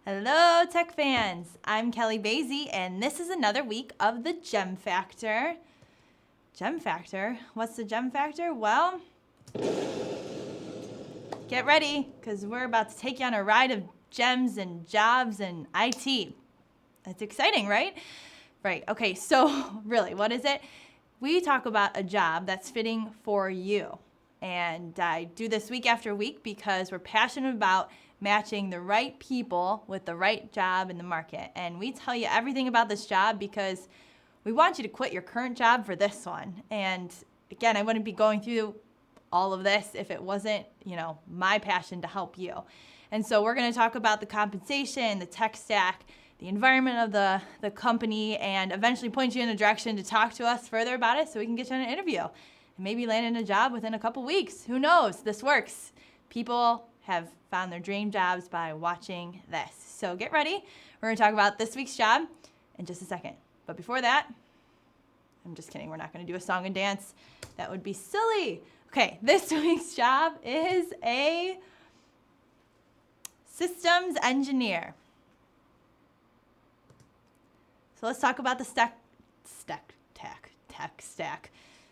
Hello, tech fans. I'm Kelly Basie, and this is another week of the Gem Factor. Gem Factor? What's the Gem Factor? Well, get ready, because we're about to take you on a ride of gems and jobs and IT. That's exciting, right? Right. Okay, so really, what is it? We talk about a job that's fitting for you. And I do this week after week because we're passionate about matching the right people with the right job in the market. And we tell you everything about this job because we want you to quit your current job for this one. And again, I wouldn't be going through all of this if it wasn't, my passion to help you. And so we're going to talk about the compensation, the tech stack, the environment of the company, and eventually point you in a direction to talk to us further about it so we can get you on an interview and maybe land in a job within a couple weeks. Who knows? This works. People have found their dream jobs by watching this. So get ready. We're going to talk about this week's job in just a second. But before that, I'm just kidding. We're not going to do a song and dance. That would be silly. Okay, this week's job is a systems engineer. So let's talk about the tech stack.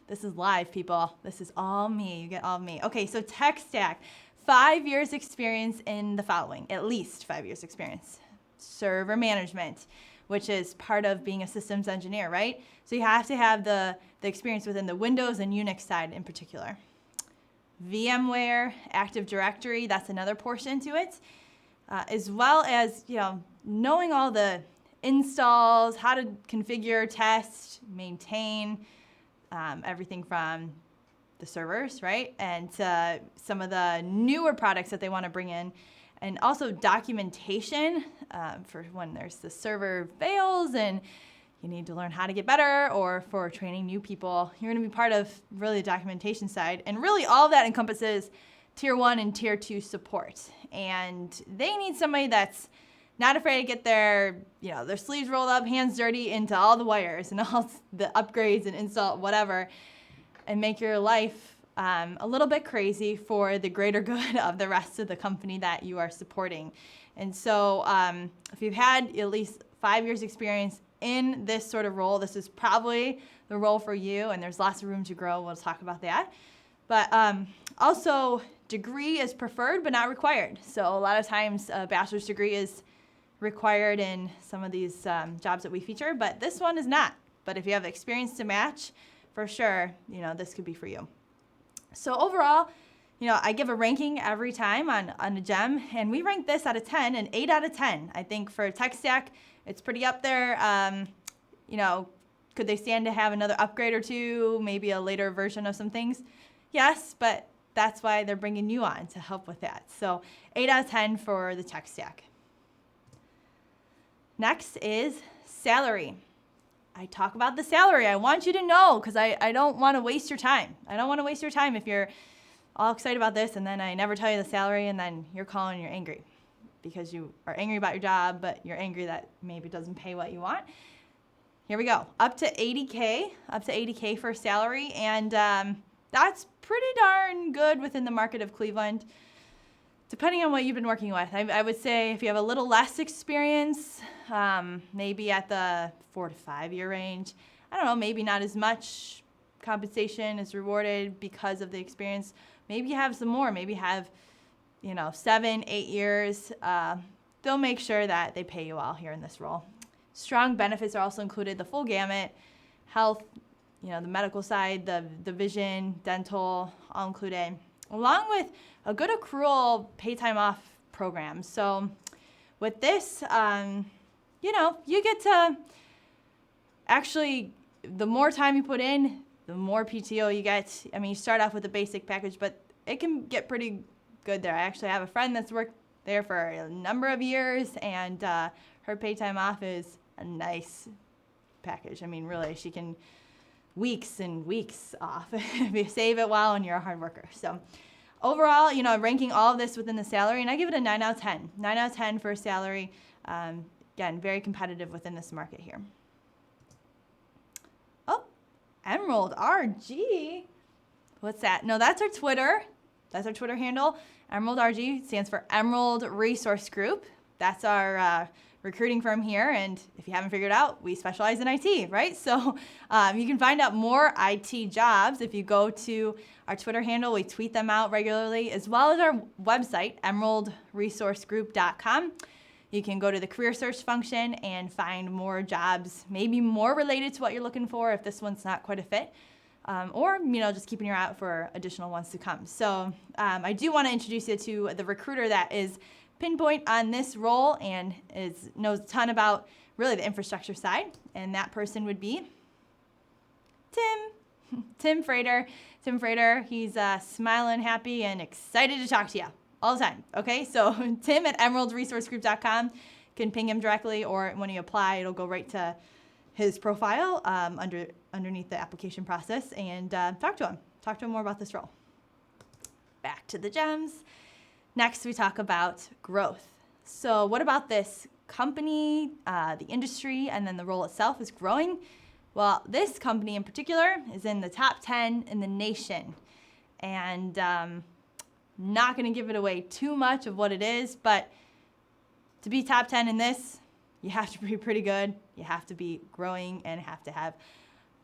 This is live, people. This is all me. You get all me. Okay, so tech stack. 5 years experience in the following, at least 5 years experience. Server management, which is part of being a systems engineer, right? So you have to have the experience within the Windows and Unix side in particular. VMware, Active Directory, that's another portion to it. As well as, knowing all the installs, how to configure, test, maintain, everything from the servers, right? And some of the newer products that they want to bring in. And also documentation for when there's the server fails and you need to learn how to get better, or for training new people. You're going to be part of really the documentation side. And really all of that encompasses Tier 1 and Tier 2 support. And they need somebody that's not afraid to get their sleeves rolled up, hands dirty into all the wires and all the upgrades and install whatever, and make your life a little bit crazy for the greater good of the rest of the company that you are supporting. And so if you've had at least 5 years experience in this sort of role, this is probably the role for you, and there's lots of room to grow. We'll talk about that. But also, degree is preferred but not required. So a lot of times a bachelor's degree is required in some of these jobs that we feature, but this one is not. But if you have experience to match, for sure, this could be for you. So overall, I give a ranking every time on a gem, and we rank this out of 10, an 8 out of 10. I think for tech stack, it's pretty up there. Could they stand to have another upgrade or two, maybe a later version of some things? Yes, but that's why they're bringing you on to help with that. So 8 out of 10 for the tech stack. Next is salary. I talk about the salary. I want you to know because I don't want to waste your time. I don't want to waste your time if you're all excited about this and then I never tell you the salary and then you're calling and you're angry because you are angry about your job, but you're angry that maybe it doesn't pay what you want. Here we go. Up to 80K for salary, and that's pretty darn good within the market of Cleveland. Depending on what you've been working with, I would say if you have a little less experience, maybe at the 4 to 5 year range, I don't know, maybe not as much compensation is rewarded because of the experience. Maybe you have some more, maybe have, 7, 8 years. They'll make sure that they pay you well here in this role. Strong benefits are also included, the full gamut, health, the medical side, the vision, dental, all included, along with a good accrual pay time off program. So with this, you get to actually, the more time you put in, the more PTO you get. I mean, you start off with a basic package, but it can get pretty good there. I actually have a friend that's worked there for a number of years, and her pay time off is a nice package. I mean, really, she can weeks and weeks off if you save it well and you're a hard worker. So overall, ranking all of this within the salary, and I give it a 9 out of 10. 9 out of 10 for salary. Again, very competitive within this market here. Oh, Emerald RG. What's that? No, that's our Twitter. That's our Twitter handle. Emerald RG stands for Emerald Resource Group. That's our recruiting firm here, and if you haven't figured out, we specialize in IT, right? So you can find out more IT jobs if you go to our Twitter handle. We tweet them out regularly, as well as our website, emeraldresourcegroup.com. You can go to the career search function and find more jobs, maybe more related to what you're looking for if this one's not quite a fit, or just keeping your eye out for additional ones to come. So I do want to introduce you to the recruiter that is pinpoint on this role and knows a ton about really the infrastructure side, and that person would be Tim Frater. Tim Frater, he's smiling, happy, and excited to talk to you all the time. Okay, so Tim at emeraldresourcegroup.com, can ping him directly, or when you apply, it'll go right to his profile underneath the application process, and talk to him more about this role. Back to the gems. Next, we talk about growth. So what about this company, the industry, and then the role itself is growing? Well, this company in particular is in the top 10 in the nation. And not going to give it away too much of what it is, but to be top 10 in this, you have to be pretty good. You have to be growing and have to have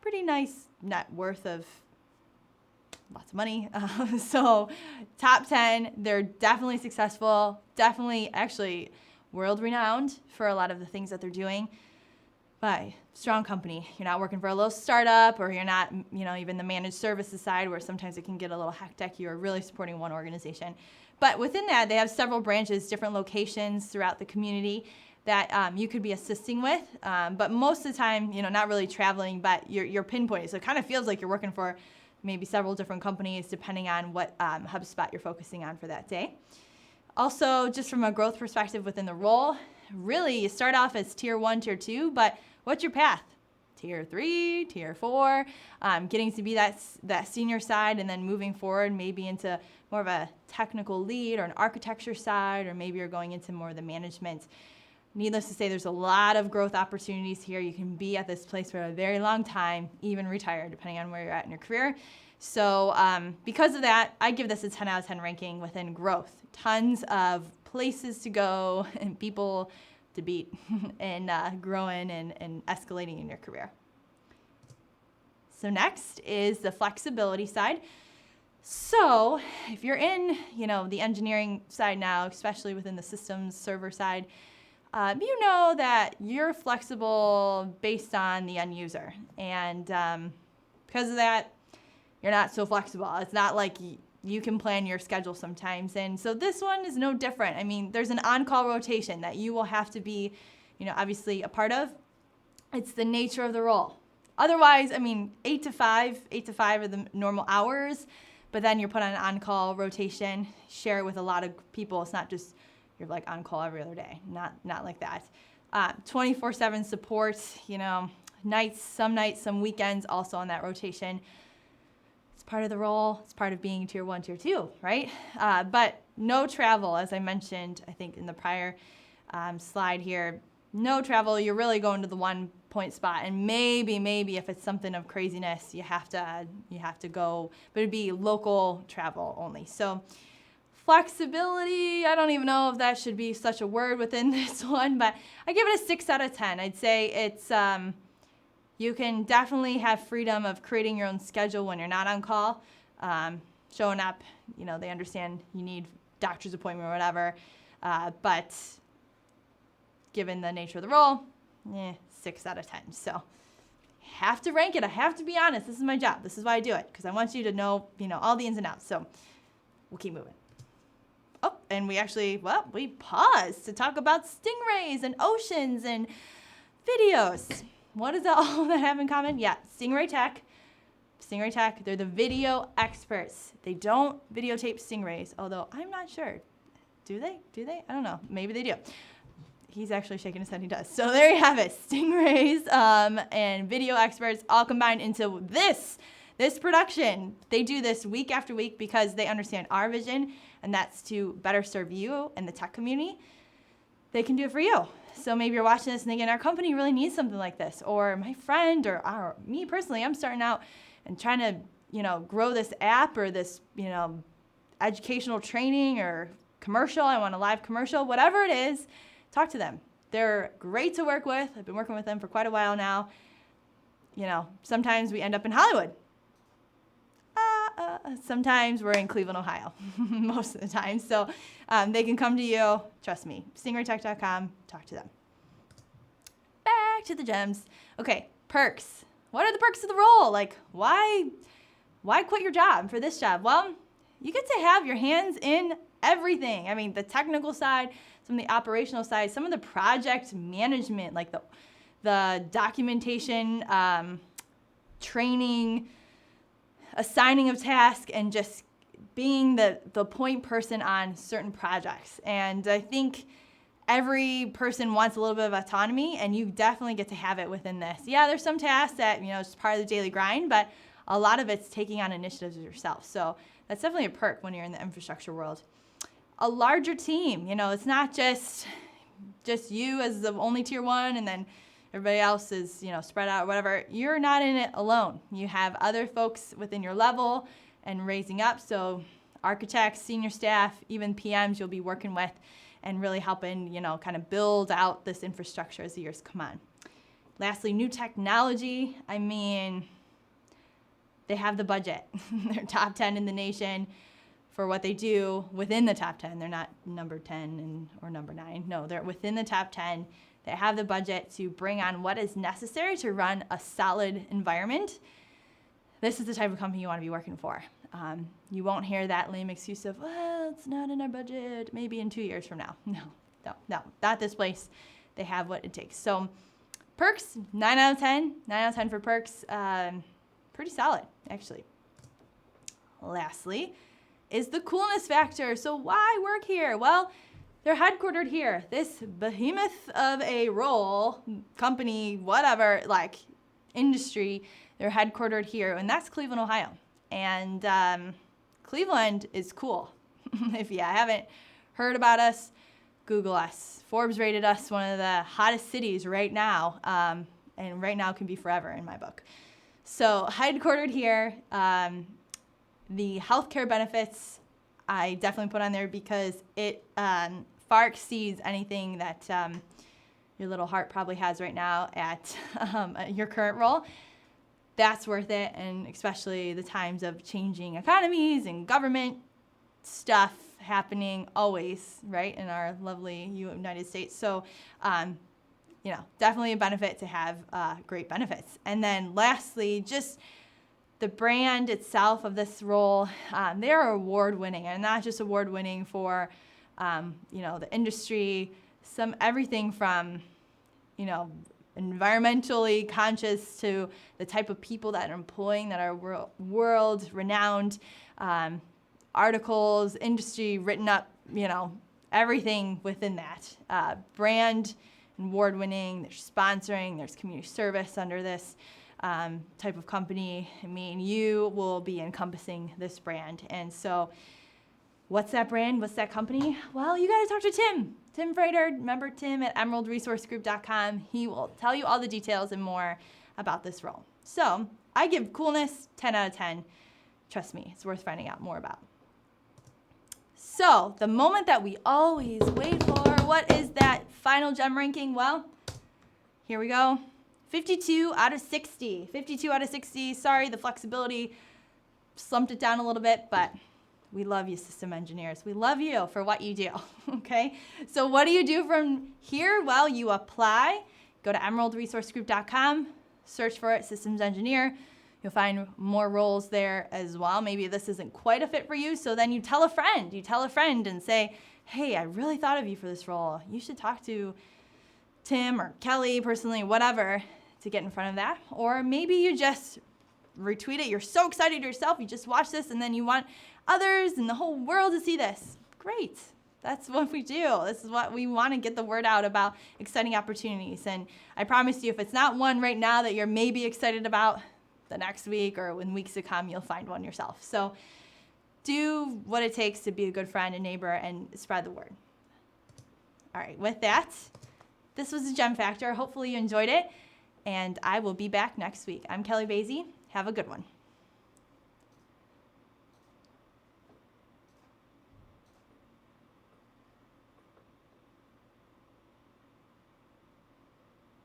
pretty nice net worth of lots of money. So top 10, they're definitely successful, definitely actually world-renowned for a lot of the things that they're doing. But strong company. You're not working for a little startup, or you're not, even the managed services side where sometimes it can get a little hectic. You're really supporting one organization. But within that, they have several branches, different locations throughout the community that you could be assisting with. But most of the time, not really traveling, but you're pinpointed. So it kind of feels like you're working for maybe several different companies depending on what HubSpot you're focusing on for that day. Also, just from a growth perspective within the role, really you start off as tier 1, tier 2, but what's your path? Tier 3, tier 4, getting to be that senior side, and then moving forward maybe into more of a technical lead or an architecture side, or maybe you're going into more of the management. Needless to say, there's a lot of growth opportunities here. You can be at this place for a very long time, even retire, depending on where you're at in your career. So because of that, I give this a 10 out of 10 ranking within growth. Tons of places to go and people to beat and growing and escalating in your career. So next is the flexibility side. So if you're in, the engineering side now, especially within the systems server side, you know that you're flexible based on the end user. And because of that, you're not so flexible. It's not like you can plan your schedule sometimes. And so this one is no different. I mean, there's an on-call rotation that you will have to be, obviously a part of. It's the nature of the role. Otherwise, 8 to 5 are the normal hours, but then you're put on an on-call rotation, share it with a lot of people. It's not just you're like on call every other day. Not like that. 24/7 support, nights, some weekends also on that rotation. It's part of the role. It's part of being tier 1, tier 2, right? But no travel, as I mentioned, I think in the prior slide here. No travel. You're really going to the one point spot, and maybe if it's something of craziness, you have to go, but it'd be local travel only. So flexibility, I don't even know if that should be such a word within this one, but I give it a 6 out of 10. I'd say it's you can definitely have freedom of creating your own schedule when you're not on call, showing up. They understand you need doctor's appointment or whatever, but given the nature of the role, 6 out of 10. So have to rank it. I have to be honest. This is my job. This is why I do it, because I want you to know, all the ins and outs. So we'll keep moving. Oh, and we paused to talk about stingrays and oceans and videos. What does all that have in common? Yeah, Stingray Tech, they're the video experts. They don't videotape stingrays, although I'm not sure. Do they? I don't know. Maybe they do. He's actually shaking his head. He does. So there you have it. Stingrays and video experts all combined into this production. They do this week after week because they understand our vision, and that's to better serve you and the tech community. They can do it for you. So maybe you're watching this and thinking, our company really needs something like this. Or my friend or me personally, I'm starting out and trying to, grow this app or this, educational training or commercial. I want a live commercial, whatever it is. talk to them. They're great to work with. I've been working with them for quite a while now. You know, sometimes we end up in Hollywood. Sometimes we're in Cleveland, Ohio, most of the time. So they can come to you. Trust me. StingrayTech.com. Talk to them. Back to the gems. Okay, perks. What are the perks of the role? Like, why quit your job for this job? Well, you get to have your hands in everything. I mean, the technical side, some of the operational side, some of the project management, like the documentation, training, assigning of tasks, and just being the point person on certain projects. And I think every person wants a little bit of autonomy, and you definitely get to have it within this. Yeah, there's some tasks that, you know, it's part of the daily grind, but a lot of it's taking on initiatives yourself. So that's definitely a perk when you're in the infrastructure world. A larger team, you know, it's not just you as the only tier one and then everybody else is, you know, spread out or whatever. You're not in it alone. You have other folks within your level and raising up. So architects, senior staff, even PMs you'll be working with and really helping, you know, kind of build out this infrastructure as the years come on. Lastly, new technology. I mean, they have the budget. They're top 10 in the nation for what they do within the top 10. They're not number 10 or number 9. No, they're within the top 10. They have the budget to bring on what is necessary to run a solid environment. This is the type of company you want to be working for. You won't hear that lame excuse of, well, it's not in our budget, maybe in 2 years from now. No, not this place. They have what it takes. So perks, 9 out of 10. 9 out of 10 for perks. Pretty solid, actually. Lastly, is the coolness factor. So why work here? Well, they're headquartered here. This behemoth of a role, company, whatever, like industry, they're headquartered here, and that's Cleveland, Ohio. And Cleveland is cool. If you haven't heard about us, Google us. Forbes rated us one of the hottest cities right now, and right now can be forever in my book. So headquartered here, the healthcare benefits I definitely put on there because it far exceeds anything that your little heart probably has right now at your current role. That's worth it, and especially the times of changing economies and government stuff happening always, right, in our lovely United States. So, you know, definitely a benefit to have great benefits. And then lastly, just the brand itself of this role, they're award-winning, and not just award-winning for, you know, the industry, everything from, you know, environmentally conscious to the type of people that are employing that are world-renowned, articles, industry written up, you know, everything within that. Brand award-winning, there's sponsoring, there's community service under this type of company. I mean, you will be encompassing this brand. And so what's that brand? What's that company? Well, you got to talk to Tim Frater. Remember Tim at emeraldresourcegroup.com. He will tell you all the details and more about this role. So I give coolness 10 out of 10. Trust me, it's worth finding out more about. So the moment that we always wait for, what is that final gem ranking? Well, here we go. 52 out of 60. 52 out of 60. Sorry, the flexibility slumped it down a little bit, but we love you, system engineers. We love you for what you do, okay? So what do you do from here? Well, you apply. Go to emeraldresourcegroup.com, search for it, systems engineer. You'll find more roles there as well. Maybe this isn't quite a fit for you, so then you tell a friend. You tell a friend and say, hey, I really thought of you for this role. You should talk to Tim or Kelly personally, whatever, to get in front of that. Or maybe you just retweet it. You're so excited yourself. You just watch this and then you want others and the whole world to see this. Great. That's what we do. This is what we want to get the word out about exciting opportunities. And I promise you, if it's not one right now that you're maybe excited about, the next week or in weeks to come, you'll find one yourself. So do what it takes to be a good friend and neighbor and spread the word. All right, with that, this was the Gem Factor. Hopefully you enjoyed it, and I will be back next week. I'm Kelly Basie. Have a good one.